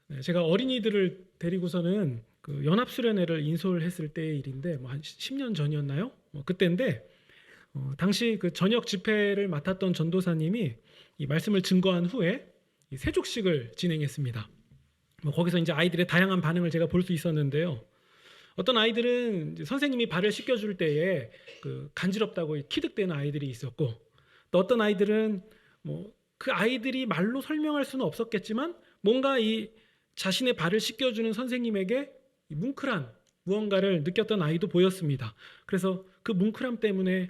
네, 제가 어린이들을 데리고서는 그 연합수련회를 인솔했을 때의 일인데 한 10년 전이었나요? 그때인데 당시 그 저녁 집회를 맡았던 전도사님이 이 말씀을 증거한 후에 이 세족식을 진행했습니다. 거기서 이제 아이들의 다양한 반응을 제가 볼 수 있었는데요. 어떤 아이들은 이제 선생님이 발을 씻겨줄 때에 그 간지럽다고 키득대는 아이들이 있었고, 또 어떤 아이들은 뭐 그 아이들이 말로 설명할 수는 없었겠지만 뭔가 이 자신의 발을 씻겨주는 선생님에게 이 뭉클한 무언가를 느꼈던 아이도 보였습니다. 그래서 그 뭉클함 때문에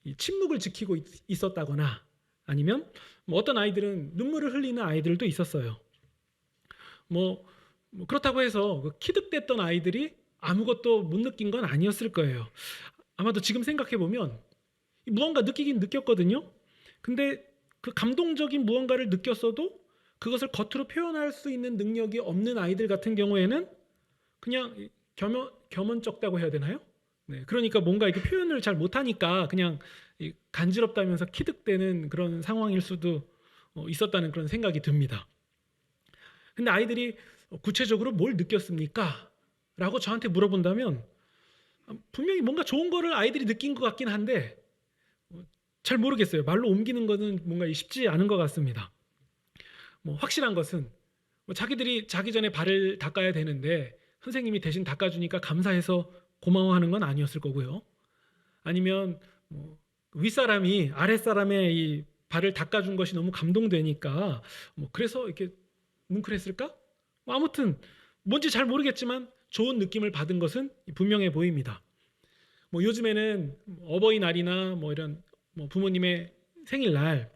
이 침묵을 지키고 있었다거나 아니면 뭐 어떤 아이들은 눈물을 흘리는 아이들도 있었어요. 뭐 그렇다고 해서 그 키득댔던 아이들이 아무것도 못 느낀 건 아니었을 거예요. 아마도 지금 생각해 보면 무언가 느끼긴 느꼈거든요. 근데 그 감동적인 무언가를 느꼈어도 그것을 겉으로 표현할 수 있는 능력이 없는 아이들 같은 경우에는 그냥 겸언쩍다고 해야 되나요? 네, 그러니까 뭔가 이렇게 표현을 잘 못하니까 그냥 간지럽다면서 키득대는 그런 상황일 수도 있었다는 그런 생각이 듭니다. 근데 아이들이 구체적으로 뭘 느꼈습니까? 라고 저한테 물어본다면 분명히 뭔가 좋은 거를 아이들이 느낀 것 같긴 한데 잘 모르겠어요. 말로 옮기는 것은 뭔가 쉽지 않은 것 같습니다. 확실한 것은 자기들이 자기 전에 발을 닦아야 되는데 선생님이 대신 닦아주니까 감사해서 고마워하는 건 아니었을 거고요. 아니면 윗사람이 아랫사람의 이 발을 닦아준 것이 너무 감동되니까 그래서 이렇게 뭉클했을까? 아무튼 뭔지 잘 모르겠지만 좋은 느낌을 받은 것은 분명해 보입니다. 요즘에는 어버이날이나 이런 부모님의 생일날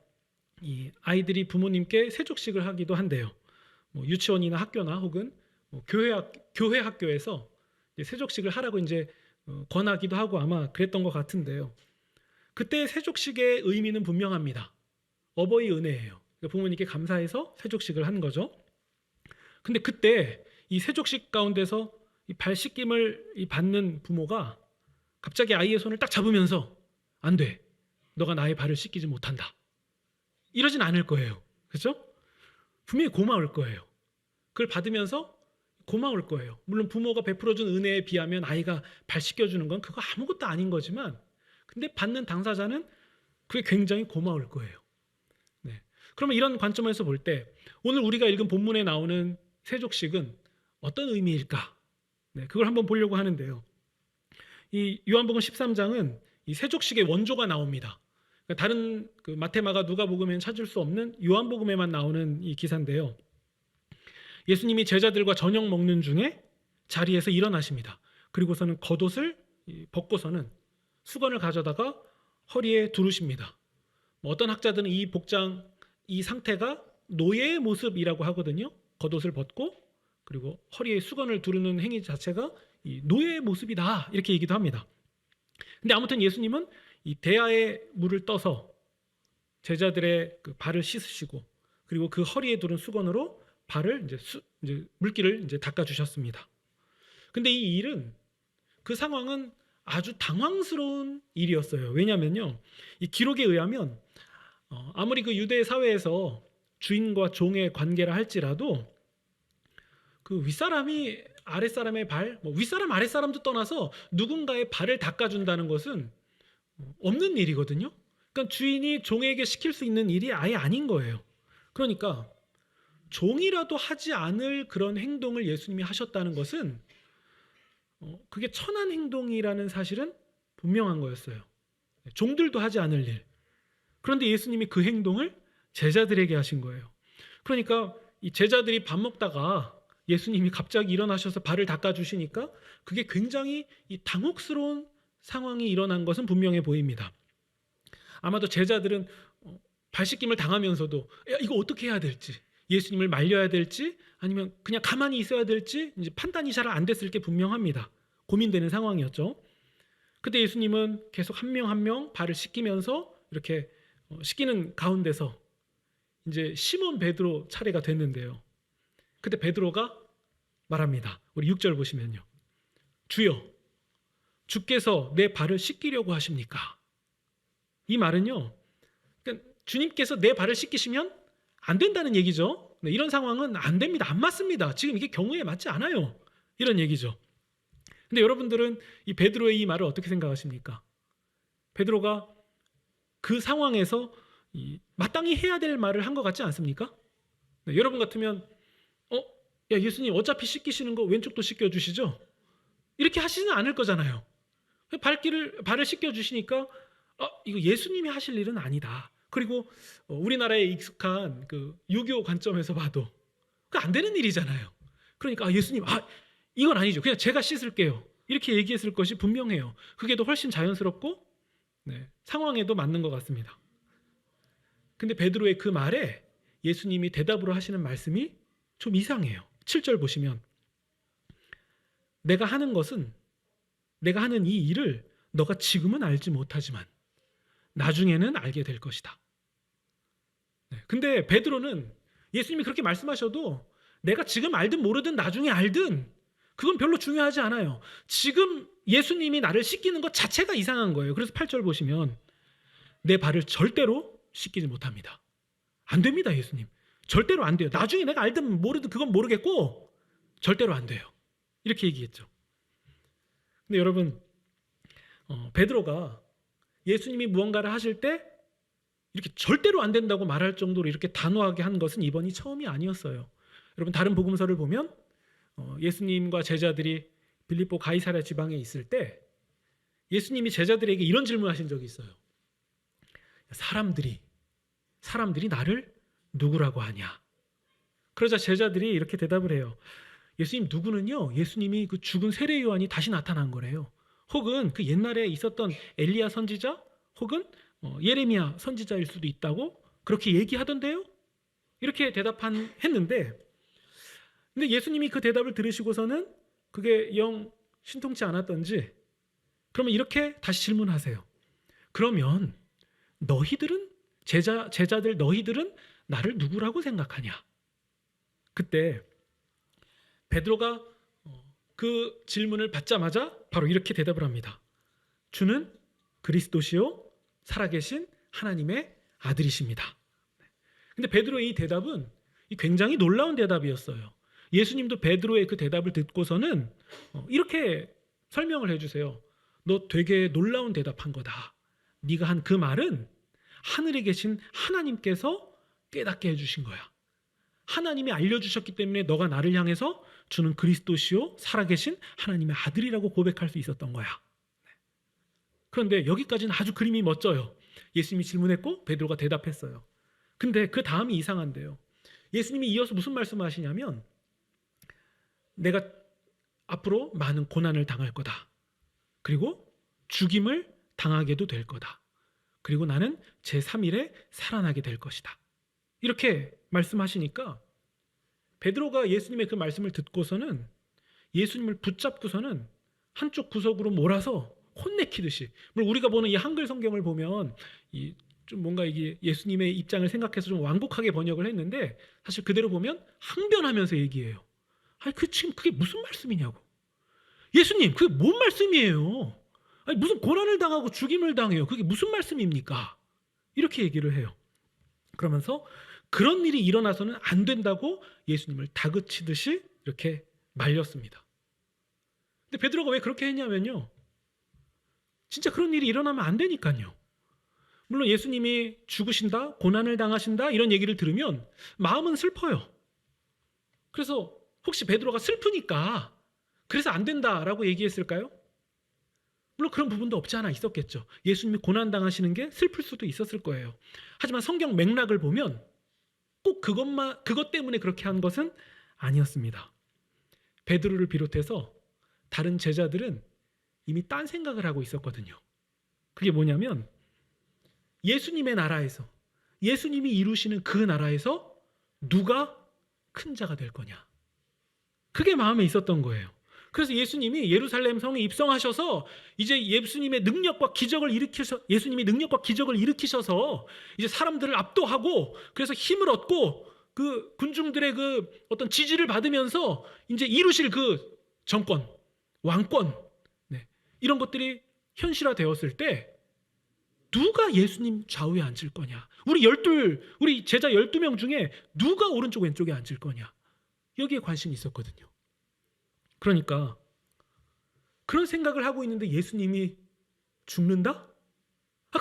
이 아이들이 부모님께 세족식을 하기도 한대요. 유치원이나 학교나 혹은 교회 학교에서 세족식을 하라고 이제 권하기도 하고 아마 그랬던 것 같은데요. 그때 세족식의 의미는 분명합니다. 어버이 은혜예요. 부모님께 감사해서 세족식을 하는 거죠. 근데 그때 이 세족식 가운데서 이 발 씻김을 받는 부모가 갑자기 아이의 손을 딱 잡으면서 안 돼. 너가 나의 발을 씻기지 못한다. 이러진 않을 거예요. 그렇죠? 분명히 고마울 거예요. 그걸 받으면서 고마울 거예요. 물론 부모가 베풀어준 은혜에 비하면 아이가 발 씻겨주는 건 그거 아무것도 아닌 거지만 근데 받는 당사자는 그게 굉장히 고마울 거예요. 네. 그러면 이런 관점에서 볼 때 오늘 우리가 읽은 본문에 나오는 세족식은 어떤 의미일까? 네, 그걸 한번 보려고 하는데요. 이 요한복음 13장은 이 세족식의 원조가 나옵니다. 그러니까 다른 그 마태마가 누가복음에는 찾을 수 없는 요한복음에만 나오는 이 기사인데요. 예수님이 제자들과 저녁 먹는 중에 자리에서 일어나십니다. 그리고서는 겉옷을 벗고서는 수건을 가져다가 허리에 두르십니다. 어떤 학자들은 이 복장, 이 상태가 노예의 모습이라고 하거든요. 겉옷을 벗고 그리고 허리에 수건을 두르는 행위 자체가 이 노예의 모습이다 이렇게 얘기도 합니다. 근데 아무튼 예수님은 이 대야에 물을 떠서 제자들의 그 발을 씻으시고 그리고 그 허리에 두른 수건으로 발을 이제 물기를 이제 닦아 주셨습니다. 근데 이 일은 그 상황은 아주 당황스러운 일이었어요. 왜냐면요. 이 기록에 의하면 아무리 그 유대 사회에서 주인과 종의 관계라 할지라도 그 윗사람이 아랫사람의 발, 윗사람 아랫사람도 떠나서 누군가의 발을 닦아준다는 것은 없는 일이거든요. 그러니까 주인이 종에게 시킬 수 있는 일이 아예 아닌 거예요. 그러니까 종이라도 하지 않을 그런 행동을 예수님이 하셨다는 것은 그게 천한 행동이라는 사실은 분명한 거였어요. 종들도 하지 않을 일. 그런데 예수님이 그 행동을 제자들에게 하신 거예요. 그러니까 이 제자들이 밥 먹다가 예수님이 갑자기 일어나셔서 발을 닦아주시니까 그게 굉장히 이 당혹스러운 상황이 일어난 것은 분명해 보입니다. 아마도 제자들은 발 씻김을 당하면서도 이거 어떻게 해야 될지, 예수님을 말려야 될지 아니면 그냥 가만히 있어야 될지 이제 판단이 잘 안 됐을 게 분명합니다. 고민되는 상황이었죠. 그때 예수님은 계속 한 명 한 명 발을 씻기면서 이렇게 씻기는 가운데서 이제 시몬 베드로 차례가 됐는데요. 그때 베드로가 말합니다. 우리 6절 보시면요. 주여, 주께서 내 발을 씻기려고 하십니까? 이 말은요. 그러니까 주님께서 내 발을 씻기시면 안 된다는 얘기죠. 네, 이런 상황은 안 됩니다. 안 맞습니다. 지금 이게 경우에 맞지 않아요. 이런 얘기죠. 근데 여러분들은 이 베드로의 이 말을 어떻게 생각하십니까? 베드로가 그 상황에서 마땅히 해야 될 말을 한 것 같지 않습니까? 네, 여러분 같으면 야 예수님 어차피 씻기시는 거 왼쪽도 씻겨주시죠? 이렇게 하시지는 않을 거잖아요. 발을 씻겨주시니까 이거 예수님이 하실 일은 아니다. 그리고 우리나라에 익숙한 그 유교 관점에서 봐도 그 안 되는 일이잖아요. 그러니까 예수님 이건 아니죠. 그냥 제가 씻을게요. 이렇게 얘기했을 것이 분명해요. 그게 더 훨씬 자연스럽고 상황에도 맞는 것 같습니다. 근데 베드로의 그 말에 예수님이 대답으로 하시는 말씀이 좀 이상해요. 7절 보시면 내가 하는 이 일을 너가 지금은 알지 못하지만 나중에는 알게 될 것이다. 근데 베드로는 예수님이 그렇게 말씀하셔도 내가 지금 알든 모르든 나중에 알든 그건 별로 중요하지 않아요. 지금 예수님이 나를 씻기는 것 자체가 이상한 거예요. 그래서 8절 보시면 내 발을 절대로 씻기지 못합니다. 안 됩니다, 예수님. 절대로 안 돼요. 나중에 내가 알든 모르든 그건 모르겠고 절대로 안 돼요. 이렇게 얘기했죠. 근데 여러분 베드로가 예수님이 무언가를 하실 때 이렇게 절대로 안 된다고 말할 정도로 이렇게 단호하게 한 것은 이번이 처음이 아니었어요. 여러분 다른 복음서를 보면 예수님과 제자들이 빌립보 가이사랴 지방에 있을 때 예수님이 제자들에게 이런 질문하신 적이 있어요. 사람들이 나를 누구라고 하냐? 그러자 제자들이 이렇게 대답을 해요. 예수님 누구는요? 예수님이 그 죽은 세례 요한이 다시 나타난 거래요. 혹은 그 옛날에 있었던 엘리야 선지자 혹은 예레미야 선지자일 수도 있다고 그렇게 얘기하던데요? 이렇게 했는데 근데 예수님이 그 대답을 들으시고서는 그게 영 신통치 않았던지 그러면 이렇게 다시 질문하세요. 그러면 너희들은 제자들 너희들은 나를 누구라고 생각하냐? 그때 베드로가 그 질문을 받자마자 바로 이렇게 대답을 합니다. 주는 그리스도시요 살아계신 하나님의 아들이십니다. 근데 베드로의 이 대답은 굉장히 놀라운 대답이었어요. 예수님도 베드로의 그 대답을 듣고서는 이렇게 설명을 해주세요. 너 되게 놀라운 대답한 거다. 네가 한 그 말은 하늘에 계신 하나님께서 깨닫게 해주신 거야. 하나님이 알려주셨기 때문에 너가 나를 향해서 주는 그리스도시요 살아계신 하나님의 아들이라고 고백할 수 있었던 거야. 그런데 여기까지는 아주 그림이 멋져요. 예수님이 질문했고 베드로가 대답했어요. 근데 그 다음이 이상한데요. 예수님이 이어서 무슨 말씀을 하시냐면 내가 앞으로 많은 고난을 당할 거다. 그리고 죽임을 당하게도 될 거다. 그리고 나는 제3일에 살아나게 될 것이다. 이렇게 말씀하시니까 베드로가 예수님의 그 말씀을 듣고서는 예수님을 붙잡고서는 한쪽 구석으로 몰아서 혼내키듯이, 물론 우리가 보는 이 한글 성경을 보면 좀 뭔가 이게 예수님의 입장을 생각해서 좀 완곡하게 번역을 했는데 사실 그대로 보면 항변하면서 얘기해요. 지금 그게 무슨 말씀이냐고. 예수님, 그게 뭔 말씀이에요? 무슨 고난을 당하고 죽임을 당해요. 그게 무슨 말씀입니까? 이렇게 얘기를 해요. 그러면서 그런 일이 일어나서는 안 된다고 예수님을 다그치듯이 이렇게 말렸습니다. 근데 베드로가 왜 그렇게 했냐면요. 진짜 그런 일이 일어나면 안 되니까요. 물론 예수님이 죽으신다, 고난을 당하신다 이런 얘기를 들으면 마음은 슬퍼요. 그래서 혹시 베드로가 슬프니까 그래서 안 된다라고 얘기했을까요? 물론 그런 부분도 없지 않아 있었겠죠. 예수님이 고난 당하시는 게 슬플 수도 있었을 거예요. 하지만 성경 맥락을 보면 꼭 그것 때문에 그렇게 한 것은 아니었습니다. 베드로를 비롯해서 다른 제자들은 이미 딴 생각을 하고 있었거든요. 그게 뭐냐면 예수님의 나라에서, 예수님이 이루시는 그 나라에서 누가 큰 자가 될 거냐. 그게 마음에 있었던 거예요. 그래서 예수님이 예루살렘 성에 입성하셔서 이제 예수님이 능력과 기적을 일으키셔서 이제 사람들을 압도하고 그래서 힘을 얻고 그 군중들의 그 어떤 지지를 받으면서 이제 이루실 그 정권, 왕권, 이런 것들이 현실화되었을 때 누가 예수님 좌우에 앉을 거냐? 우리 제자 12명 중에 누가 오른쪽 왼쪽에 앉을 거냐? 여기에 관심이 있었거든요. 그러니까 그런 생각을 하고 있는데 예수님이 죽는다?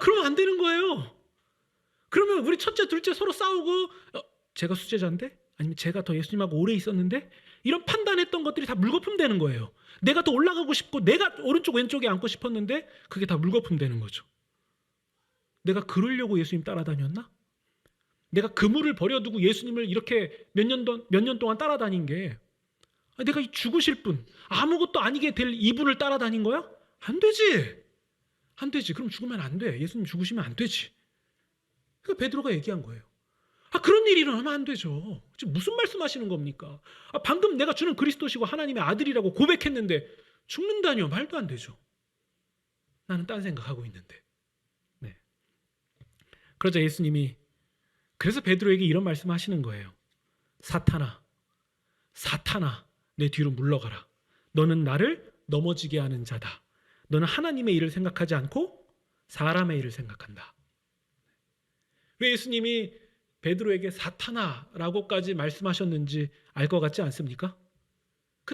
그러면 안 되는 거예요. 그러면 우리 첫째, 둘째 서로 싸우고 제가 수제자인데? 아니면 제가 더 예수님하고 오래 있었는데? 이런 판단했던 것들이 다 물거품 되는 거예요. 내가 더 올라가고 싶고 내가 오른쪽 왼쪽에 앉고 싶었는데 그게 다 물거품 되는 거죠. 내가 그러려고 예수님 따라다녔나? 내가 그물을 버려두고 예수님을 이렇게 몇 년 동안 따라다닌 게 내가 이 죽으실 분, 아무것도 아니게 될 이분을 따라다닌 거야? 안 되지. 안 되지. 그럼 죽으면 안 돼. 예수님 죽으시면 안 되지. 그러니까 베드로가 얘기한 거예요. 그런 일이 일어나면 안 되죠. 지금 무슨 말씀하시는 겁니까? 방금 내가 주는 그리스도시고 하나님의 아들이라고 고백했는데 죽는다니요. 말도 안 되죠. 나는 딴 생각하고 있는데. 네. 그러자 예수님이 그래서 베드로에게 이런 말씀하시는 거예요. 사탄아, 내 뒤로 물러가라. 너는 나를 넘어지게 하는 자다. 너는 하나님의 일을 생각하지 않고 사람의 일을 생각한다. 왜 예수님이 베드로에게 사탄아라고까지 말씀하셨는지 알 것 같지 않습니까?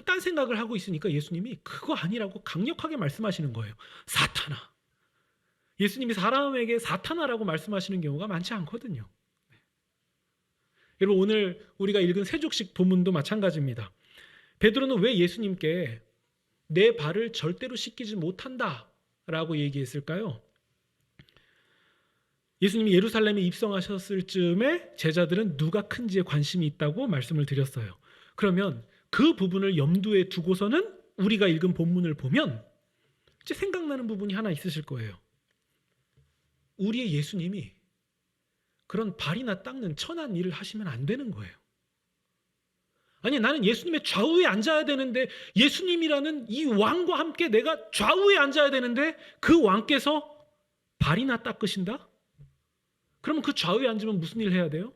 딴 생각을 하고 있으니까 예수님이 그거 아니라고 강력하게 말씀하시는 거예요. 사탄아. 예수님이 사람에게 사탄아라고 말씀하시는 경우가 많지 않거든요. 여러분 오늘 우리가 읽은 세족식 본문도 마찬가지입니다. 베드로는 왜 예수님께 내 발을 절대로 씻기지 못한다라고 얘기했을까요? 예수님이 예루살렘에 입성하셨을 즈음에 제자들은 누가 큰지에 관심이 있다고 말씀을 드렸어요. 그러면 그 부분을 염두에 두고서는 우리가 읽은 본문을 보면 이제 생각나는 부분이 하나 있으실 거예요. 우리의 예수님이 그런 발이나 닦는 천한 일을 하시면 안 되는 거예요. 아니 나는 예수님의 좌우에 앉아야 되는데 예수님이라는 이 왕과 함께 내가 좌우에 앉아야 되는데 그 왕께서 발이나 닦으신다? 그러면 그 좌우에 앉으면 무슨 일 해야 돼요?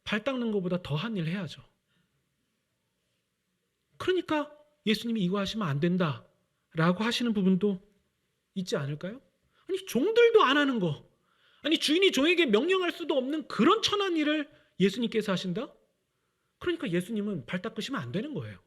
발 닦는 것보다 더한 일 해야죠. 그러니까 예수님이 이거 하시면 안 된다라고 하시는 부분도 있지 않을까요? 아니 종들도 안 하는 거, 아니 주인이 종에게 명령할 수도 없는 그런 천한 일을 예수님께서 하신다? 그러니까 예수님은 발 닦으시면 안 되는 거예요.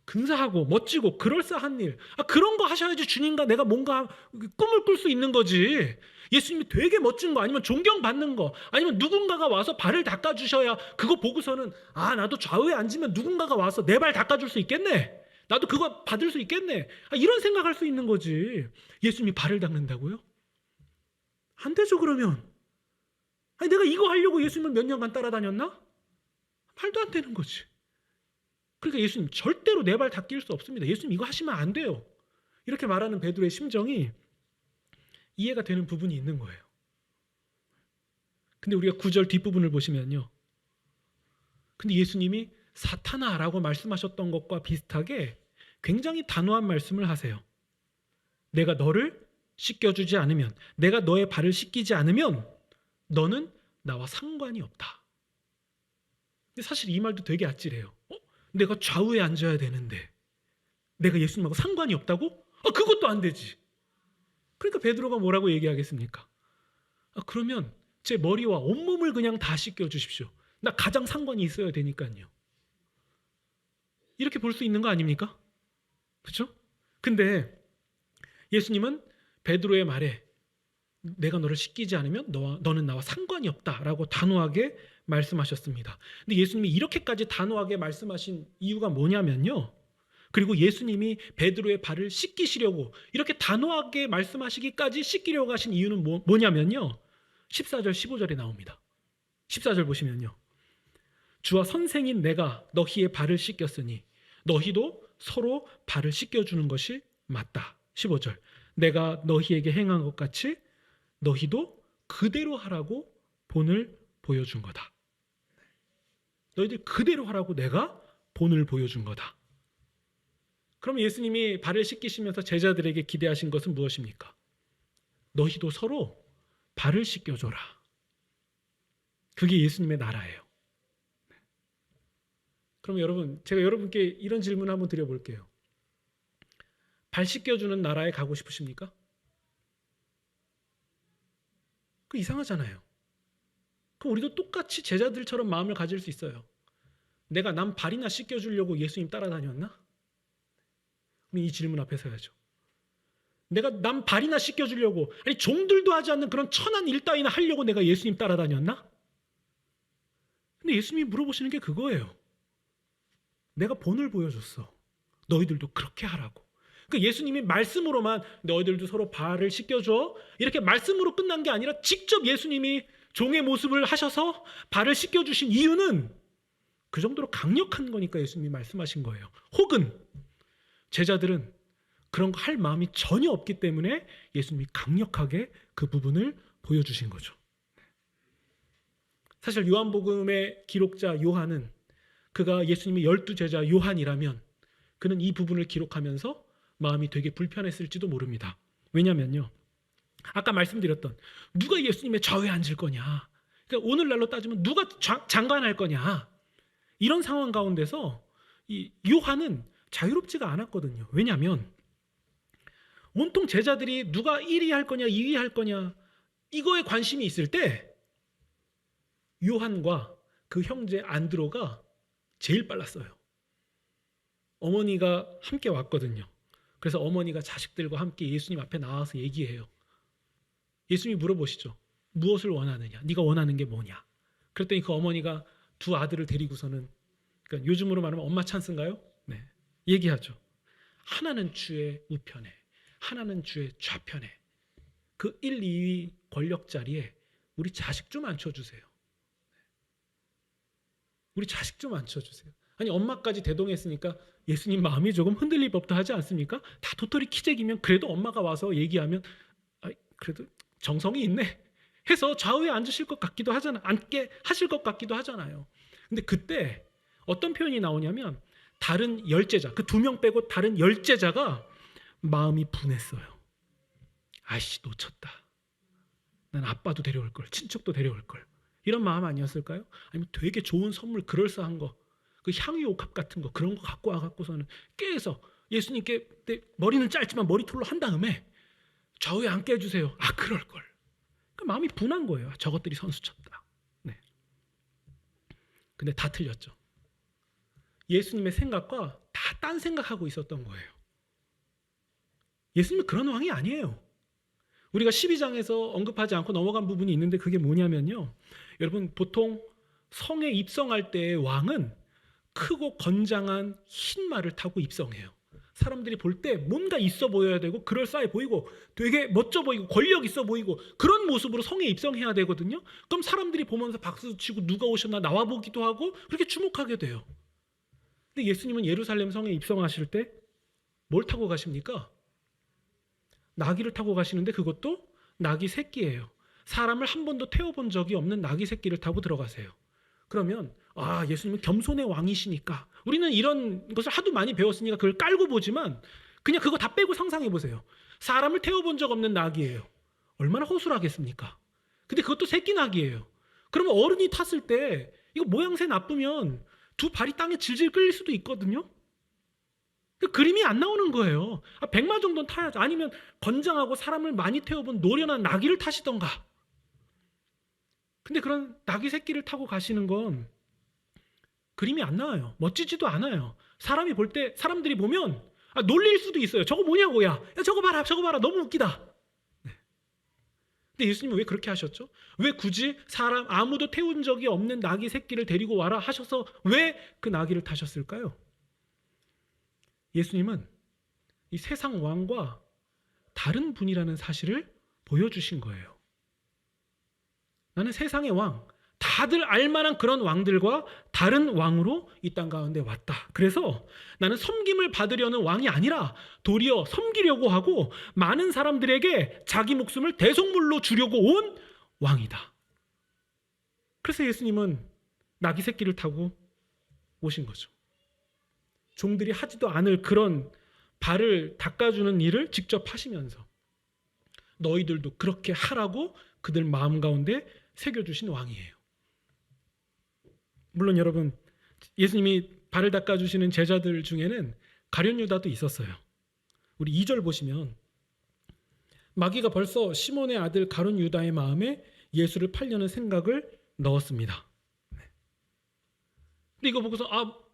근사하고 멋지고 그럴싸한 일, 그런 거 하셔야지 주님과 내가 뭔가 꿈을 꿀 수 있는 거지. 예수님이 되게 멋진 거 아니면 존경받는 거 아니면 누군가가 와서 발을 닦아주셔야 그거 보고서는 나도 좌우에 앉으면 누군가가 와서 내 발 닦아줄 수 있겠네, 나도 그거 받을 수 있겠네, 이런 생각할 수 있는 거지. 예수님이 발을 닦는다고요? 안 되죠. 그러면 내가 이거 하려고 예수님을 몇 년간 따라다녔나? 말도 안 되는 거지. 그러니까 예수님 절대로 내 발 닦일 수 없습니다. 예수님 이거 하시면 안 돼요. 이렇게 말하는 베드로의 심정이 이해가 되는 부분이 있는 거예요. 근데 우리가 9절 뒷부분을 보시면요. 근데 예수님이 사탄아라고 말씀하셨던 것과 비슷하게 굉장히 단호한 말씀을 하세요. 내가 너를 씻겨주지 않으면, 내가 너의 발을 씻기지 않으면 너는 나와 상관이 없다. 근데 사실 이 말도 되게 아찔해요. 내가 좌우에 앉아야 되는데 내가 예수님하고 상관이 없다고? 그것도 안 되지. 그러니까 베드로가 뭐라고 얘기하겠습니까? 그러면 제 머리와 온몸을 그냥 다 씻겨주십시오. 나 가장 상관이 있어야 되니까요. 이렇게 볼 수 있는 거 아닙니까? 그렇죠? 근데 예수님은 베드로의 말에 내가 너를 씻기지 않으면 너는 나와 상관이 없다라고 단호하게 말씀하셨습니다. 근데 예수님이 이렇게까지 단호하게 말씀하신 이유가 뭐냐면요. 그리고 예수님이 베드로의 발을 씻기시려고 이렇게 단호하게 말씀하시기까지 씻기려고 하신 이유는 뭐냐면요. 14절 15절에 나옵니다. 14절 보시면요. 주와 선생인 내가 너희의 발을 씻겼으니 너희도 서로 발을 씻겨주는 것이 맞다. 15절 내가 너희에게 행한 것 같이 너희도 그대로 하라고 본을 보여준 거다. 너희들 그대로 하라고 내가 본을 보여준 거다. 그럼 예수님이 발을 씻기시면서 제자들에게 기대하신 것은 무엇입니까? 너희도 서로 발을 씻겨줘라. 그게 예수님의 나라예요. 그럼 여러분, 제가 여러분께 이런 질문 한번 드려볼게요. 발 씻겨주는 나라에 가고 싶으십니까? 그 이상하잖아요. 그럼 우리도 똑같이 제자들처럼 마음을 가질 수 있어요. 내가 남 발이나 씻겨주려고 예수님 따라다녔나? 그럼 이 질문 앞에 서야죠. 내가 남 발이나 씻겨주려고, 아니 종들도 하지 않는 그런 천한 일 따위나 하려고 내가 예수님 따라다녔나? 근데 예수님이 물어보시는 게 그거예요. 내가 본을 보여줬어. 너희들도 그렇게 하라고. 그러니까 예수님이 말씀으로만 너희들도 서로 발을 씻겨줘 이렇게 말씀으로 끝난 게 아니라 직접 예수님이 종의 모습을 하셔서 발을 씻겨주신 이유는 그 정도로 강력한 거니까 예수님이 말씀하신 거예요. 혹은 제자들은 그런 거 할 마음이 전혀 없기 때문에 예수님이 강력하게 그 부분을 보여주신 거죠. 사실 요한복음의 기록자 요한은 그가 예수님의 12제자 요한이라면 그는 이 부분을 기록하면서 마음이 되게 불편했을지도 모릅니다. 왜냐면요, 아까 말씀드렸던 누가 예수님의 좌우에 앉을 거냐, 그러니까 오늘날로 따지면 누가 장관할 거냐, 이런 상황 가운데서 이 요한은 자유롭지가 않았거든요. 왜냐하면 온통 제자들이 누가 1위 할 거냐 2위 할 거냐 이거에 관심이 있을 때 요한과 그 형제 안드로가 제일 빨랐어요. 어머니가 함께 왔거든요. 그래서 어머니가 자식들과 함께 예수님 앞에 나와서 얘기해요. 예수님이 물어보시죠. 무엇을 원하느냐? 네가 원하는 게 뭐냐? 그랬더니 그 어머니가 두 아들을 데리고서는, 그러니까 요즘으로 말하면 엄마 찬스인가요? 네, 얘기하죠. 하나는 주의 우편에, 하나는 주의 좌편에. 그 1, 2위 권력 자리에 우리 자식 좀 앉혀주세요. 우리 자식 좀 앉혀주세요. 아니 엄마까지 대동했으니까 예수님 마음이 조금 흔들릴 법도 하지 않습니까? 다 도토리 키재기면 그래도 엄마가 와서 얘기하면 그래도 정성이 있네 해서 좌우에 앉으실 것 같기도 하잖아, 앉게 하실 것 같기도 하잖아요. 근데 그때 어떤 표현이 나오냐면 다른 열제자, 그 2명 빼고 다른 열제자가 마음이 분했어요. 아이씨 놓쳤다. 난 아빠도 데려올 걸, 친척도 데려올 걸. 이런 마음 아니었을까요? 아니면 되게 좋은 선물, 그럴싸한 거, 그 향유 옥합 같은 거, 그런 거 갖고 와갖고서는 깨서 예수님께 머리는 짧지만 머리털로 한 다음에 좌우에 앉게 해주세요. 아 그럴 걸. 그 마음이 분한 거예요. 저것들이 선수쳤다. 네. 근데 다 틀렸죠. 예수님의 생각과 다 딴 생각하고 있었던 거예요. 예수님은 그런 왕이 아니에요. 우리가 12장에서 언급하지 않고 넘어간 부분이 있는데 그게 뭐냐면요, 여러분 보통 성에 입성할 때의 왕은 크고 건장한 흰 말을 타고 입성해요. 사람들이 볼 때 뭔가 있어 보여야 되고 그럴싸해 보이고 되게 멋져 보이고 권력 있어 보이고 그런 모습으로 성에 입성해야 되거든요. 그럼 사람들이 보면서 박수 치고 누가 오셨나 나와 보기도 하고 그렇게 주목하게 돼요. 근데 예수님은 예루살렘 성에 입성하실 때 뭘 타고 가십니까? 나귀를 타고 가시는데 그것도 나귀 새끼예요. 사람을 한 번도 태워본 적이 없는 나귀 새끼를 타고 들어가세요. 그러면 아 예수님은 겸손의 왕이시니까, 우리는 이런 것을 하도 많이 배웠으니까 그걸 깔고 보지만 그냥 그거 다 빼고 상상해 보세요. 사람을 태워본 적 없는 나귀예요. 얼마나 허술하겠습니까? 근데 그것도 새끼 나귀예요. 그러면 어른이 탔을 때 이거 모양새 나쁘면 두 발이 땅에 질질 끌릴 수도 있거든요. 그 그림이 안 나오는 거예요. 100마 정도는 타야죠. 아니면 건장하고 사람을 많이 태워본 노련한 나귀를 타시던가. 근데 그런 나귀 새끼를 타고 가시는 건 그림이 안 나와요. 멋지지도 않아요. 사람이 볼 때, 사람들이 보면 놀릴 수도 있어요. 저거 뭐냐고, 야 저거 봐라 저거 봐라 너무 웃기다. 네. 근데 예수님은 왜 그렇게 하셨죠? 왜 굳이 사람 아무도 태운 적이 없는 나귀 새끼를 데리고 와라 하셔서 왜 그 나귀를 타셨을까요? 예수님은 이 세상 왕과 다른 분이라는 사실을 보여주신 거예요. 나는 세상의 왕, 다들 알만한 그런 왕들과 다른 왕으로 이 땅 가운데 왔다. 그래서 나는 섬김을 받으려는 왕이 아니라 도리어 섬기려고 하고 많은 사람들에게 자기 목숨을 대속물로 주려고 온 왕이다. 그래서 예수님은 나귀 새끼를 타고 오신 거죠. 종들이 하지도 않을 그런 발을 닦아주는 일을 직접 하시면서 너희들도 그렇게 하라고 그들 마음 가운데 새겨주신 왕이에요. 물론 여러분 예수님이 발을 닦아주시는 제자들 중에는 가룟 유다도 있었어요. 우리 2절 보시면 마귀가 벌써 시몬의 아들 가룟 유다의 마음에 예수를 팔려는 생각을 넣었습니다. 근데 이거 보고서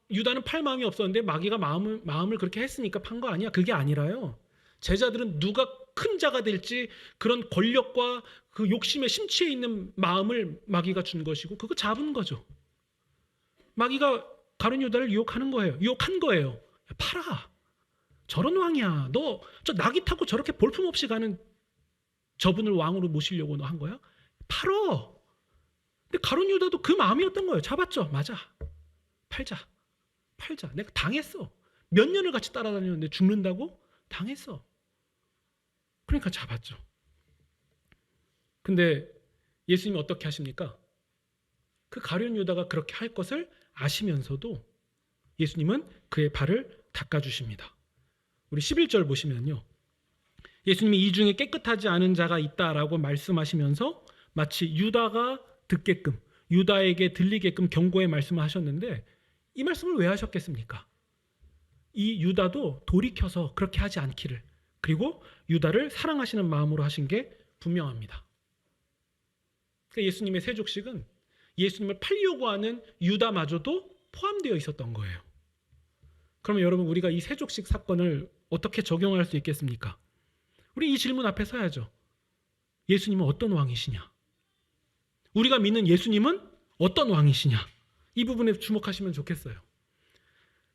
유다는 팔 마음이 없었는데 마귀가 마음을 그렇게 했으니까 판 거 아니야? 그게 아니라요. 제자들은 누가 큰 자가 될지 그런 권력과 그 욕심에 심취해 있는 마음을 마귀가 준 것이고 그거 잡은 거죠. 마귀가 가룟 유다를 유혹한 거예요. 야, 팔아. 저런 왕이야. 너 저 나귀 타고 저렇게 볼품없이 가는 저분을 왕으로 모시려고 너 한 거야? 팔어. 근데 가룟 유다도 그 마음이었던 거예요. 잡았죠. 맞아. 팔자. 내가 당했어. 몇 년을 같이 따라다녔는데 죽는다고? 당했어. 그러니까 잡았죠. 근데 예수님이 어떻게 하십니까? 그 가룟 유다가 그렇게 할 것을 아시면서도 예수님은 그의 발을 닦아주십니다. 우리 11절 보시면요. 예수님이 이 중에 깨끗하지 않은 자가 있다라고 말씀하시면서 마치 유다가 듣게끔, 유다에게 들리게끔 경고의 말씀을 하셨는데 이 말씀을 왜 하셨겠습니까? 이 유다도 돌이켜서 그렇게 하지 않기를, 그리고 유다를 사랑하시는 마음으로 하신 게 분명합니다. 그러니까 예수님의 세족식은 예수님을 팔려고 하는 유다마저도 포함되어 있었던 거예요. 그러면 여러분, 우리가 이 세족식 사건을 어떻게 적용할 수 있겠습니까? 우리 이 질문 앞에 서야죠. 예수님은 어떤 왕이시냐? 우리가 믿는 예수님은 어떤 왕이시냐? 이 부분에 주목하시면 좋겠어요.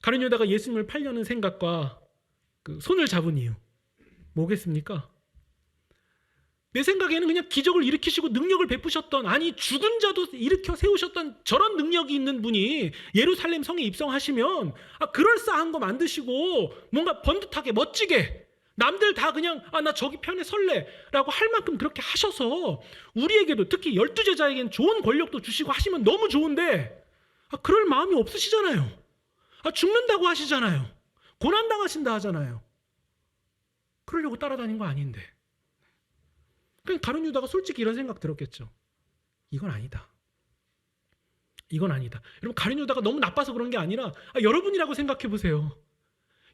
가룟 유다가 예수님을 팔려는 생각과 그 손을 잡은 이유 뭐겠습니까? 내 생각에는 그냥 기적을 일으키시고 능력을 베푸셨던, 아니 죽은 자도 일으켜 세우셨던 저런 능력이 있는 분이 예루살렘 성에 입성하시면 그럴싸한 거 만드시고 뭔가 번듯하게 멋지게 남들 다 그냥 나 저기 편에 설래 라고 할 만큼 그렇게 하셔서 우리에게도, 특히 12제자에게는 좋은 권력도 주시고 하시면 너무 좋은데 그럴 마음이 없으시잖아요. 죽는다고 하시잖아요. 고난당하신다 하잖아요. 그러려고 따라다닌 거 아닌데. 그러니까 가룟 유다가 솔직히 이런 생각 들었겠죠. 이건 아니다. 여러분, 가룟 유다가 너무 나빠서 그런 게 아니라 여러분이라고 생각해 보세요.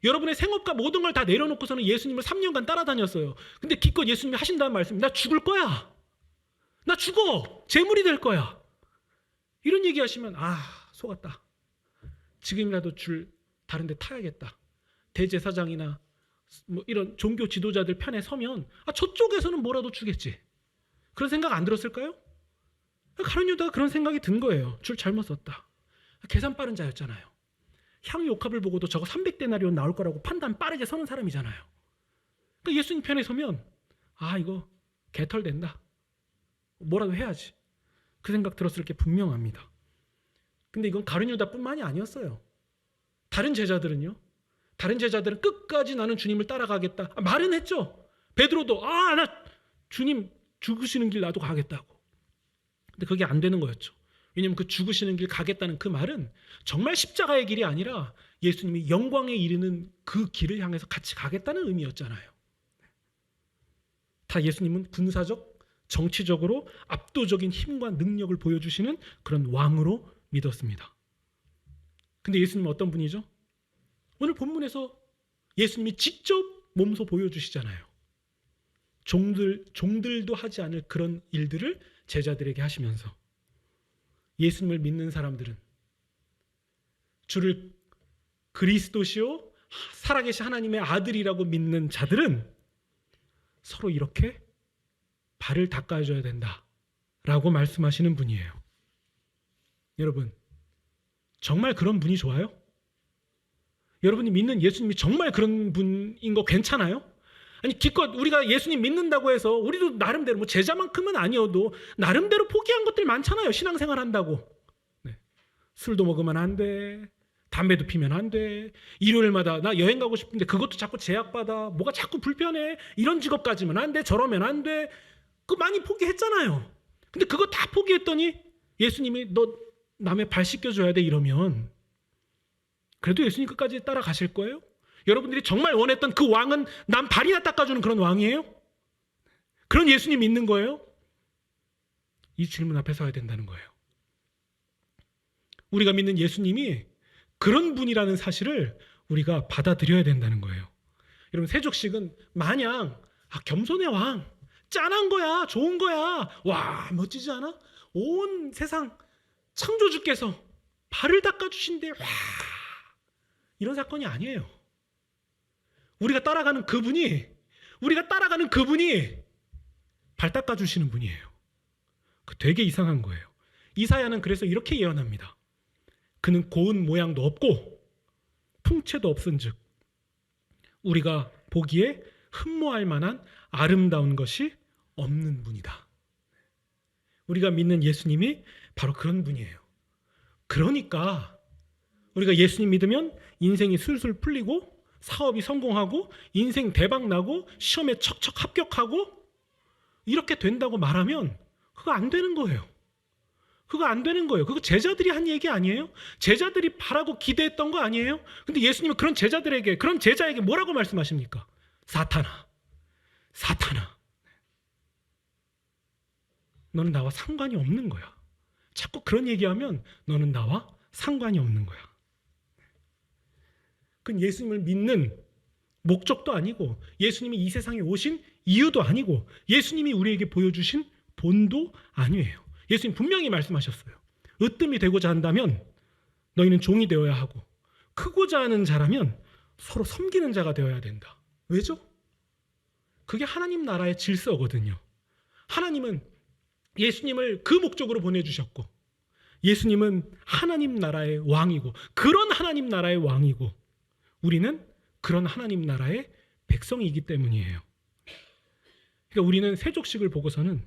여러분의 생업과 모든 걸 다 내려놓고서는 예수님을 3년간 따라다녔어요. 근데 기껏 예수님이 하신다는 말씀이 나 죽을 거야. 나 죽어. 재물이 될 거야. 이런 얘기하시면 속았다. 지금이라도 줄 다른 데 타야겠다. 대제사장이나 뭐 이런 종교 지도자들 편에 서면 저쪽에서는 뭐라도 주겠지. 그런 생각 안 들었을까요? 가룟 유다가 그런 생각이 든 거예요. 줄 잘못 썼다. 계산 빠른 자였잖아요. 향유 옥합을 보고도 저거 300데나리온 나올 거라고 판단 빠르게 서는 사람이잖아요. 그러니까 예수님 편에 서면 이거 개털된다. 뭐라도 해야지. 그 생각 들었을 게 분명합니다. 근데 이건 가룟 유다뿐만이 아니었어요. 다른 제자들은 끝까지 나는 주님을 따라가겠다. 말은 했죠. 베드로도 나 주님 죽으시는 길 나도 가겠다고. 근데 그게 안 되는 거였죠. 왜냐하면 그 죽으시는 길 가겠다는 그 말은 정말 십자가의 길이 아니라 예수님이 영광에 이르는 그 길을 향해서 같이 가겠다는 의미였잖아요. 다 예수님은 군사적, 정치적으로 압도적인 힘과 능력을 보여주시는 그런 왕으로 믿었습니다. 근데 예수님은 어떤 분이죠? 오늘 본문에서 예수님이 직접 몸소 보여주시잖아요. 종들도 하지 않을 그런 일들을 제자들에게 하시면서 예수님을 믿는 사람들은, 주를 그리스도시요 살아계신 하나님의 아들이라고 믿는 자들은 서로 이렇게 발을 닦아줘야 된다라고 말씀하시는 분이에요. 여러분, 정말 그런 분이 좋아요? 여러분이 믿는 예수님이 정말 그런 분인 거 괜찮아요? 아니 기껏 우리가 예수님 믿는다고 해서 우리도 나름대로 뭐 제자만큼은 아니어도 나름대로 포기한 것들 많잖아요. 신앙생활 한다고. 술도 먹으면 안 돼. 담배도 피면 안 돼. 일요일마다 나 여행 가고 싶은데 그것도 자꾸 제약받아. 뭐가 자꾸 불편해. 이런 직업까지면 안 돼. 저러면 안 돼. 그거 많이 포기했잖아요. 근데 그거 다 포기했더니 예수님이 너 남의 발 씻겨줘야 돼 이러면 그래도 예수님 끝까지 따라가실 거예요? 여러분들이 정말 원했던 그 왕은 남 발이나 닦아주는 그런 왕이에요? 그런 예수님 믿는 거예요? 이 질문 앞에 서야 된다는 거예요. 우리가 믿는 예수님이 그런 분이라는 사실을 우리가 받아들여야 된다는 거예요. 여러분, 세족식은 마냥 겸손의 왕, 짠한 거야, 좋은 거야. 와, 멋지지 않아? 온 세상 창조주께서 발을 닦아주신대. 와, 이런 사건이 아니에요. 우리가 따라가는 그분이 발 닦아주시는 분이에요. 그 되게 이상한 거예요. 이사야는 그래서 이렇게 예언합니다. 그는 고운 모양도 없고 풍채도 없은즉 우리가 보기에 흠모할 만한 아름다운 것이 없는 분이다. 우리가 믿는 예수님이 바로 그런 분이에요. 그러니까 우리가 예수님 믿으면 인생이 술술 풀리고 사업이 성공하고 인생 대박 나고 시험에 척척 합격하고 이렇게 된다고 말하면 그거 안 되는 거예요. 그거 안 되는 거예요. 그거 제자들이 한 얘기 아니에요? 제자들이 바라고 기대했던 거 아니에요? 근데 예수님은 그런 제자들에게, 그런 제자에게 뭐라고 말씀하십니까? 사탄아, 너는 나와 상관이 없는 거야. 자꾸 그런 얘기하면 너는 나와 상관이 없는 거야. 그건 예수님을 믿는 목적도 아니고 예수님이 이 세상에 오신 이유도 아니고 예수님이 우리에게 보여주신 본도 아니에요. 예수님 분명히 말씀하셨어요. 으뜸이 되고자 한다면 너희는 종이 되어야 하고 크고자 하는 자라면 서로 섬기는 자가 되어야 된다. 왜죠? 그게 하나님 나라의 질서거든요. 하나님은 예수님을 그 목적으로 보내주셨고 예수님은 하나님 나라의 왕이고 그런 하나님 나라의 왕이고 우리는 그런 하나님 나라의 백성이기 때문이에요. 그러니까 우리는 세족식을 보고서는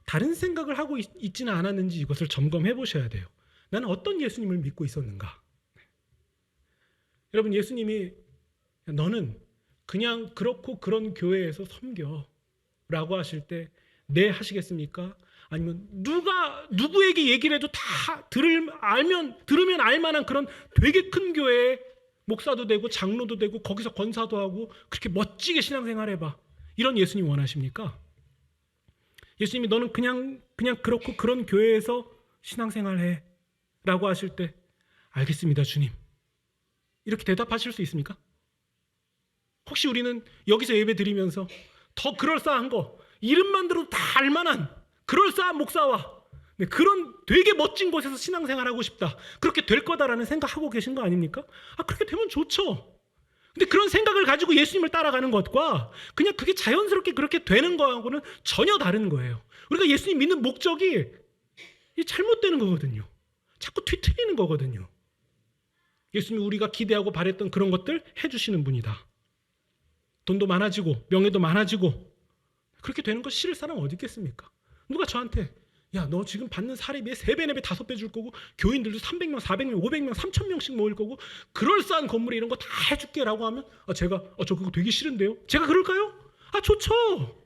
다른 생각을 하고 있지는 않았는지 이것을 점검해 보셔야 돼요. 나는 어떤 예수님을 믿고 있었는가? 여러분, 예수님이 너는 그냥 그렇고 그런 교회에서 섬겨 라고 하실 때 네 하시겠습니까? 아니면 누구에게 얘기를 해도 다 들으면 알만한 그런 되게 큰 교회에 목사도 되고 장로도 되고 거기서 권사도 하고 그렇게 멋지게 신앙생활 해봐, 이런 예수님 원하십니까? 예수님이 너는 그냥 그렇고 그런 교회에서 신앙생활해 라고 하실 때 알겠습니다 주님, 이렇게 대답하실 수 있습니까? 혹시 우리는 여기서 예배 드리면서 더 그럴싸한 거, 이름만 들어도 다 알만한 그럴싸한 목사와 그런 되게 멋진 곳에서 신앙생활하고 싶다, 그렇게 될 거다라는 생각하고 계신 거 아닙니까? 그렇게 되면 좋죠. 근데 그런 생각을 가지고 예수님을 따라가는 것과 그냥 그게 자연스럽게 그렇게 되는 거하고는 전혀 다른 거예요. 우리가 예수님 믿는 목적이 잘못되는 거거든요. 자꾸 뒤틀리는 거거든요. 예수님이 우리가 기대하고 바랬던 그런 것들 해주시는 분이다. 돈도 많아지고 명예도 많아지고 그렇게 되는 거 싫을 사람 어디 있겠습니까? 누가 저한테 야, 너 지금 받는 사례비에 3배, 4배, 5배 줄 거고 교인들도 300명, 400명, 500명, 3000명씩 모일 거고 그럴싸한 건물에 이런 거 다 해줄게 라고 하면 제가 저 그거 되게 싫은데요? 제가 그럴까요? 좋죠.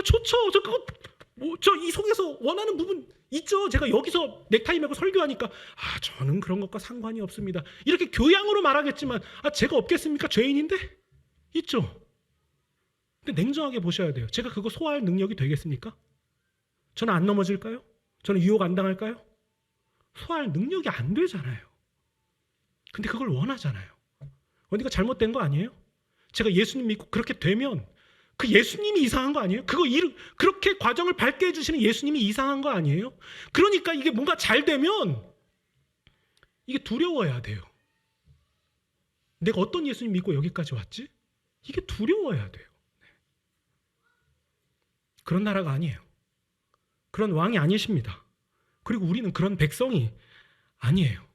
저 그거 저 이 속에서 원하는 부분 있죠. 제가 여기서 넥타이 메고 설교하니까 저는 그런 것과 상관이 없습니다, 이렇게 교양으로 말하겠지만 제가 없겠습니까? 죄인인데? 있죠. 근데 냉정하게 보셔야 돼요. 제가 그거 소화할 능력이 되겠습니까? 저는 안 넘어질까요? 저는 유혹 안 당할까요? 소화할 능력이 안 되잖아요. 근데 그걸 원하잖아요. 어디가 잘못된 거 아니에요? 제가 예수님 믿고 그렇게 되면 그 예수님이 이상한 거 아니에요? 그렇게 과정을 밟게 해주시는 예수님이 이상한 거 아니에요? 그러니까 이게 뭔가 잘 되면 이게 두려워야 돼요. 내가 어떤 예수님 믿고 여기까지 왔지? 이게 두려워야 돼요. 그런 나라가 아니에요. 그런 왕이 아니십니다. 그리고 우리는 그런 백성이 아니에요.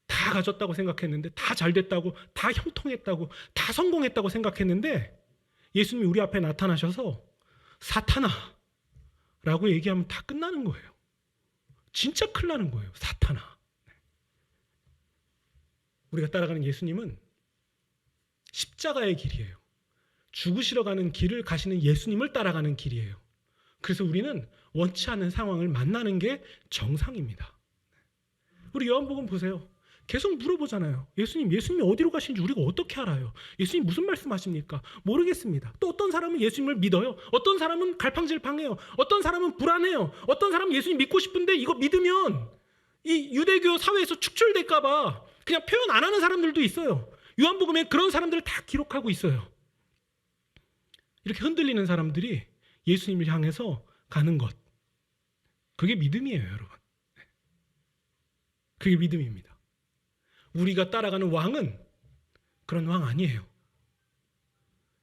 다 가졌다고 생각했는데, 다 잘됐다고, 다 형통했다고, 다 성공했다고 생각했는데 예수님이 우리 앞에 나타나셔서 사탄아 라고 얘기하면 다 끝나는 거예요. 진짜 큰일 나는 거예요. 사탄아. 우리가 따라가는 예수님은 십자가의 길이에요. 죽으시러 가는 길을 가시는 예수님을 따라가는 길이에요. 그래서 우리는 원치 않는 상황을 만나는 게 정상입니다. 우리 요한복음 보세요. 계속 물어보잖아요. 예수님이 어디로 가시는지 우리가 어떻게 알아요? 예수님 무슨 말씀하십니까? 모르겠습니다. 또 어떤 사람은 예수님을 믿어요. 어떤 사람은 갈팡질팡해요. 어떤 사람은 불안해요. 어떤 사람은 예수님 믿고 싶은데 이거 믿으면 이 유대교 사회에서 축출될까 봐 그냥 표현 안 하는 사람들도 있어요. 요한복음에 그런 사람들을 다 기록하고 있어요. 이렇게 흔들리는 사람들이 예수님을 향해서 가는 것. 그게 믿음이에요, 여러분. 그게 믿음입니다. 우리가 따라가는 왕은 그런 왕 아니에요.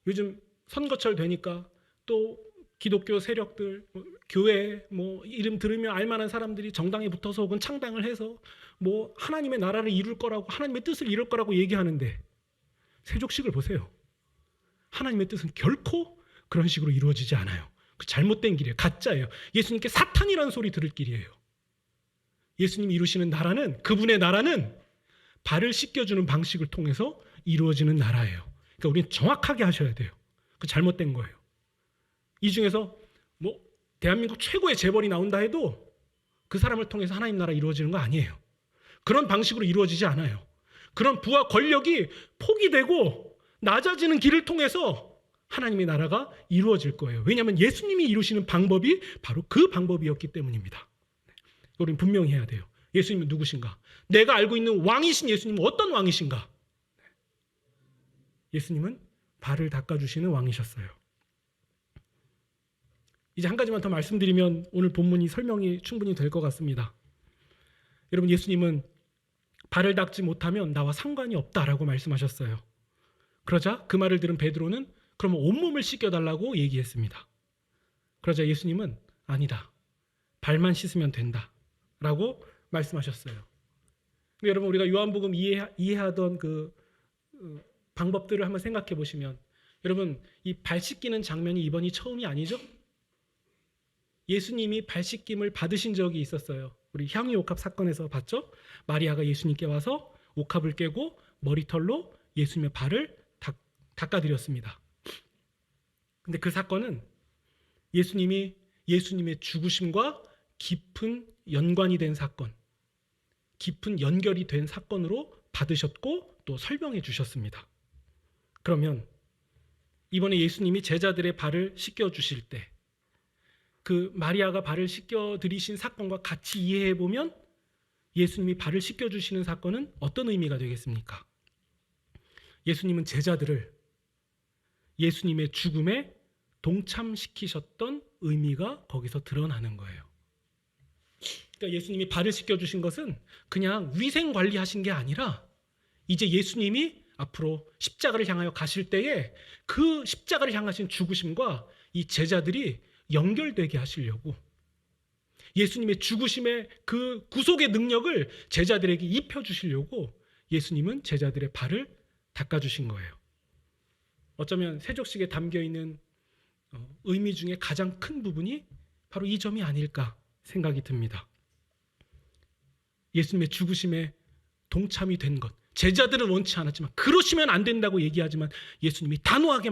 요즘 선거철 되니까 또 기독교 세력들, 교회 이름 들으면 알만한 사람들이 정당에 붙어서 혹은 창당을 해서 하나님의 나라를 이룰 거라고, 하나님의 뜻을 이룰 거라고 얘기하는데 세족식을 보세요. 하나님의 뜻은 결코 그런 식으로 이루어지지 않아요. 그 잘못된 길이에요. 가짜예요. 예수님께 사탄이라는 소리 들을 길이에요. 예수님이 이루시는 나라는, 그분의 나라는 발을 씻겨주는 방식을 통해서 이루어지는 나라예요. 그러니까 우리는 정확하게 하셔야 돼요. 그 잘못된 거예요. 이 중에서 대한민국 최고의 재벌이 나온다 해도 그 사람을 통해서 하나님 나라 이루어지는 거 아니에요. 그런 방식으로 이루어지지 않아요. 그런 부와 권력이 포기되고 낮아지는 길을 통해서 하나님의 나라가 이루어질 거예요. 왜냐하면 예수님이 이루시는 방법이 바로 그 방법이었기 때문입니다. 우리는 분명히 해야 돼요. 예수님은 누구신가? 내가 알고 있는 왕이신 예수님은 어떤 왕이신가? 예수님은 발을 닦아주시는 왕이셨어요. 이제 한 가지만 더 말씀드리면 오늘 본문이 설명이 충분히 될 것 같습니다. 여러분, 예수님은 발을 닦지 못하면 나와 상관이 없다라고 말씀하셨어요. 그러자 그 말을 들은 베드로는 그러면 온몸을 씻겨달라고 얘기했습니다. 그러자 예수님은 아니다. 발만 씻으면 된다 라고 말씀하셨어요. 근데 여러분, 우리가 요한복음 이해하던 그 방법들을 한번 생각해 보시면, 여러분, 이 발 씻기는 장면이 이번이 처음이 아니죠? 예수님이 발 씻김을 받으신 적이 있었어요. 우리 향유 옥합 사건에서 봤죠? 마리아가 예수님께 와서 옥합을 깨고 머리털로 예수님의 발을 닦아드렸습니다. 근데 그 사건은 예수님의 죽으심과 깊은 연관이 된 사건, 깊은 연결이 된 사건으로 받으셨고 또 설명해 주셨습니다. 그러면 이번에 예수님이 제자들의 발을 씻겨 주실 때 그 마리아가 발을 씻겨 드리신 사건과 같이 이해해 보면 예수님이 발을 씻겨 주시는 사건은 어떤 의미가 되겠습니까? 예수님은 제자들을 예수님의 죽음에 동참시키셨던 의미가 거기서 드러나는 거예요. 그러니까 예수님이 발을 씻겨 주신 것은 그냥 위생 관리하신 게 아니라 이제 예수님이 앞으로 십자가를 향하여 가실 때에 그 십자가를 향하신 죽으심과 이 제자들이 연결되게 하시려고, 예수님의 죽으심의 그 구속의 능력을 제자들에게 입혀주시려고 예수님은 제자들의 발을 닦아주신 거예요. 어쩌면 세족식에 담겨있는 의미 중에 가장 큰 부분이 바로 이 점이 아닐까 생각이 듭니다. 예수님의 죽으심에 동참이 된 것, 제자들은 원치 않았지만 그러시면 안 된다고 얘기하지만 예수님이 단호하게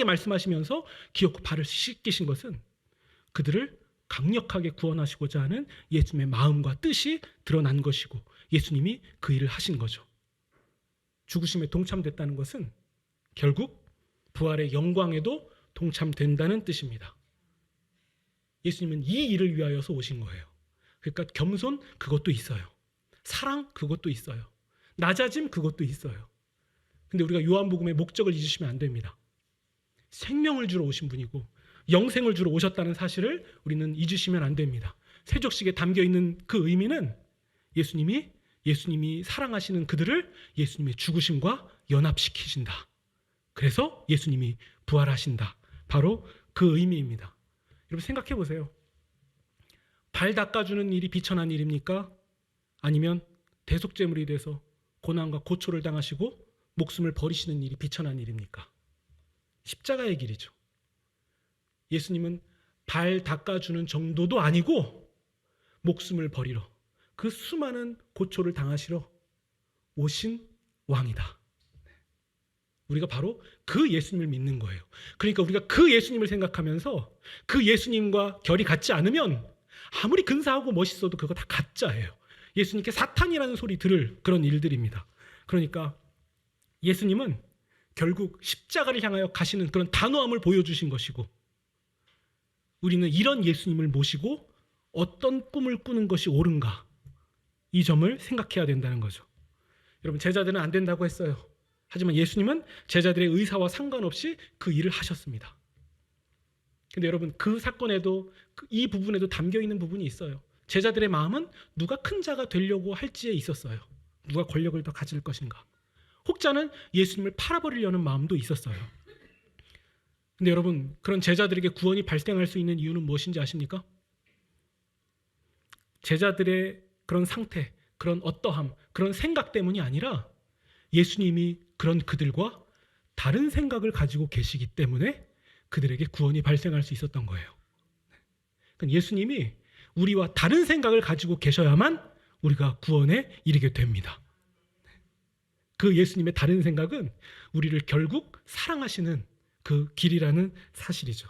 말씀하시면서 기어코 발을 씻기신 것은 그들을 강력하게 구원하시고자 하는 예수님의 마음과 뜻이 드러난 것이고 예수님이 그 일을 하신 거죠. 죽으심에 동참됐다는 것은 결국 부활의 영광에도 동참된다는 뜻입니다. 예수님은 이 일을 위하여서 오신 거예요. 그러니까 겸손, 그것도 있어요. 사랑, 그것도 있어요. 낮아짐, 그것도 있어요. 근데 우리가 요한복음의 목적을 잊으시면 안 됩니다. 생명을 주러 오신 분이고 영생을 주러 오셨다는 사실을 우리는 잊으시면 안 됩니다. 세족식에 담겨있는 그 의미는 예수님이 사랑하시는 그들을 예수님의 죽으심과 연합시키신다. 그래서 예수님이 부활하신다. 바로 그 의미입니다. 여러분, 생각해 보세요. 발 닦아주는 일이 비천한 일입니까? 아니면 대속제물이 돼서 고난과 고초를 당하시고 목숨을 버리시는 일이 비천한 일입니까? 십자가의 길이죠. 예수님은 발 닦아주는 정도도 아니고 목숨을 버리러, 그 수많은 고초를 당하시러 오신 왕이다. 우리가 바로 그 예수님을 믿는 거예요. 그러니까 우리가 그 예수님을 생각하면서 그 예수님과 결이 같지 않으면 아무리 근사하고 멋있어도 그거 다 가짜예요. 예수님께 사탄이라는 소리 들을 그런 일들입니다. 그러니까 예수님은 결국 십자가를 향하여 가시는 그런 단호함을 보여주신 것이고, 우리는 이런 예수님을 모시고 어떤 꿈을 꾸는 것이 옳은가, 이 점을 생각해야 된다는 거죠. 여러분, 제자들은 안 된다고 했어요. 하지만 예수님은 제자들의 의사와 상관없이 그 일을 하셨습니다. 근데 여러분, 그 사건에도 이 부분에도 담겨 있는 부분이 있어요. 제자들의 마음은 누가 큰 자가 되려고 할지에 있었어요. 누가 권력을 더 가질 것인가. 혹자는 예수님을 팔아버리려는 마음도 있었어요. 근데 여러분, 그런 제자들에게 구원이 발생할 수 있는 이유는 무엇인지 아십니까? 제자들의 그런 상태, 그런 어떠함, 그런 생각 때문이 아니라 예수님이 그런 그들과 다른 생각을 가지고 계시기 때문에 그들에게 구원이 발생할 수 있었던 거예요. 그러니까 예수님이 우리와 다른 생각을 가지고 계셔야만 우리가 구원에 이르게 됩니다. 그 예수님의 다른 생각은 우리를 결국 사랑하시는 그 길이라는 사실이죠.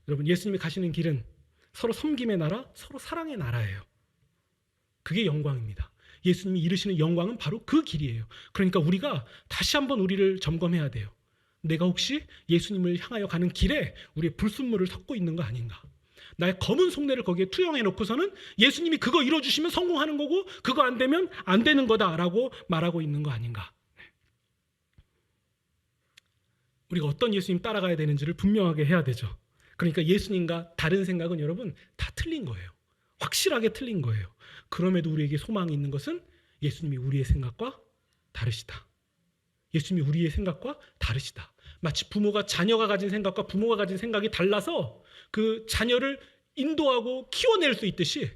여러분, 예수님이 가시는 길은 서로 섬김의 나라, 서로 사랑의 나라예요. 그게 영광입니다. 예수님이 이루시는 영광은 바로 그 길이에요. 그러니까 우리가 다시 한번 우리를 점검해야 돼요. 내가 혹시 예수님을 향하여 가는 길에 우리의 불순물을 섞고 있는 거 아닌가? 나의 검은 속내를 거기에 투영해 놓고서는 예수님이 그거 이뤄주시면 성공하는 거고 그거 안 되면 안 되는 거다라고 말하고 있는 거 아닌가? 우리가 어떤 예수님 따라가야 되는지를 분명하게 해야 되죠. 그러니까 예수님과 다른 생각은 여러분 다 틀린 거예요. 확실하게 틀린 거예요. 그럼에도 우리에게 소망이 있는 것은 예수님이 우리의 생각과 다르시다. 예수님이 우리의 생각과 다르시다. 마치 부모가 자녀가 가진 생각과 부모가 가진 생각이 달라서 그 자녀를 인도하고 키워낼 수 있듯이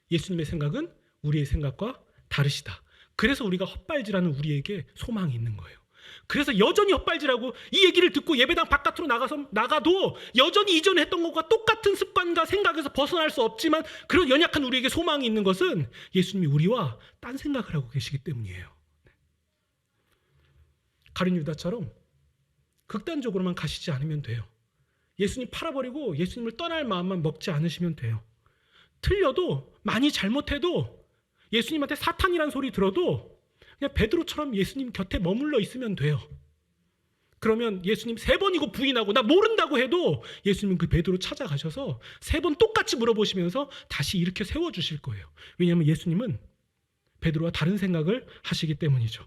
예수님의 생각은 우리의 생각과 다르시다. 그래서 우리가 헛발질하는 우리에게 소망이 있는 거예요. 그래서 여전히 헛발질하고 이 얘기를 듣고 예배당 바깥으로 나가도 여전히 이전에 했던 것과 똑같은 습관과 생각에서 벗어날 수 없지만 그런 연약한 우리에게 소망이 있는 것은 예수님이 우리와 딴 생각을 하고 계시기 때문이에요. 가룟 유다처럼 극단적으로만 가시지 않으면 돼요. 예수님 팔아버리고 예수님을 떠날 마음만 먹지 않으시면 돼요. 틀려도 많이 잘못해도 예수님한테 사탄이란 소리 들어도 그냥 베드로처럼 예수님 곁에 머물러 있으면 돼요. 그러면 예수님 3번이고 부인하고 나 모른다고 해도 예수님은 그 베드로 찾아가셔서 3번 똑같이 물어보시면서 다시 일으켜 세워주실 거예요. 왜냐하면 예수님은 베드로와 다른 생각을 하시기 때문이죠.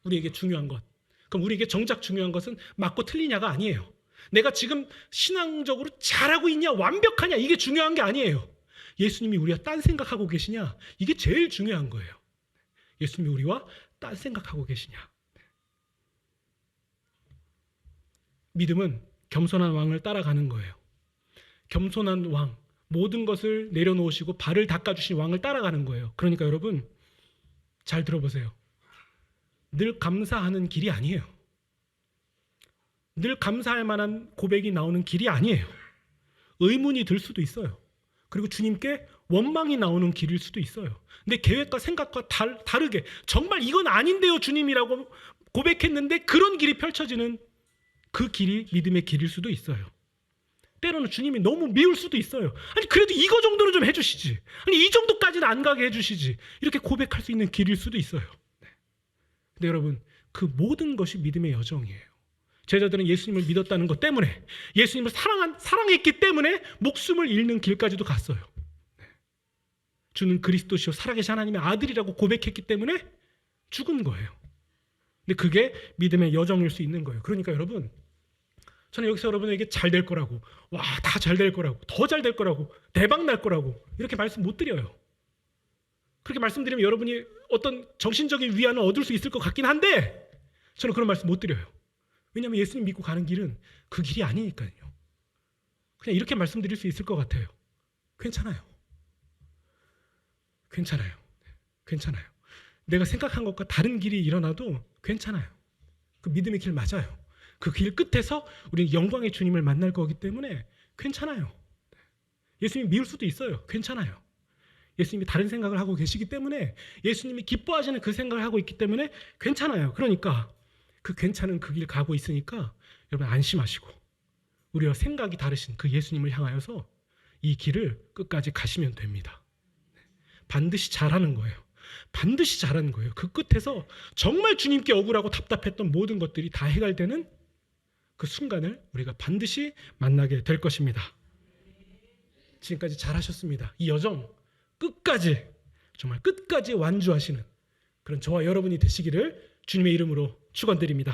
우리에게 중요한 것, 그럼 우리에게 정작 중요한 것은 맞고 틀리냐가 아니에요. 내가 지금 신앙적으로 잘하고 있냐, 완벽하냐, 이게 중요한 게 아니에요. 예수님이 우리와 딴 생각하고 계시냐, 이게 제일 중요한 거예요. 예수님이 우리와 딴 생각하고 계시냐. 믿음은 겸손한 왕을 따라가는 거예요. 겸손한 왕, 모든 것을 내려놓으시고 발을 닦아주신 왕을 따라가는 거예요. 그러니까 여러분 잘 들어보세요. 늘 감사하는 길이 아니에요. 늘 감사할 만한 고백이 나오는 길이 아니에요. 의문이 들 수도 있어요. 그리고 주님께 원망이 나오는 길일 수도 있어요. 근데 계획과 생각과 다르게 정말 이건 아닌데요 주님이라고 고백했는데 그런 길이 펼쳐지는 그 길이 믿음의 길일 수도 있어요. 때로는 주님이 너무 미울 수도 있어요. 아니 그래도 이거 정도는 좀 해주시지. 아니 이 정도까지는 안 가게 해주시지. 이렇게 고백할 수 있는 길일 수도 있어요. 근데 여러분 그 모든 것이 믿음의 여정이에요. 제자들은 예수님을 믿었다는 것 때문에 예수님을 사랑했기 때문에 목숨을 잃는 길까지도 갔어요. 주는 그리스도시요 살아계신 하나님의 아들이라고 고백했기 때문에 죽은 거예요. 근데 그게 믿음의 여정일 수 있는 거예요. 그러니까 여러분 저는 여기서 여러분에게 잘 될 거라고 다 잘 될 거라고 더 잘 될 거라고 대박 날 거라고 이렇게 말씀 못 드려요. 그렇게 말씀드리면 여러분이 어떤 정신적인 위안을 얻을 수 있을 것 같긴 한데 저는 그런 말씀 못 드려요. 왜냐하면 예수님 믿고 가는 길은 그 길이 아니니까요. 그냥 이렇게 말씀드릴 수 있을 것 같아요. 괜찮아요. 괜찮아요. 내가 생각한 것과 다른 길이 일어나도 괜찮아요. 그 믿음의 길 맞아요. 그 길 끝에서 우리는 영광의 주님을 만날 거기 때문에 괜찮아요. 예수님이 미울 수도 있어요. 괜찮아요. 예수님이 다른 생각을 하고 계시기 때문에 예수님이 기뻐하시는 그 생각을 하고 있기 때문에 괜찮아요. 그러니까 그 괜찮은 그 길 가고 있으니까 여러분 안심하시고 우리와 생각이 다르신 그 예수님을 향하여서 이 길을 끝까지 가시면 됩니다. 반드시 잘하는 거예요. 반드시 잘하는 거예요. 그 끝에서 정말 주님께 억울하고 답답했던 모든 것들이 다 해결되는 그 순간을 우리가 반드시 만나게 될 것입니다. 지금까지 잘하셨습니다. 이 여정 끝까지 정말 끝까지 완주하시는 그런 저와 여러분이 되시기를 주님의 이름으로 축원드립니다.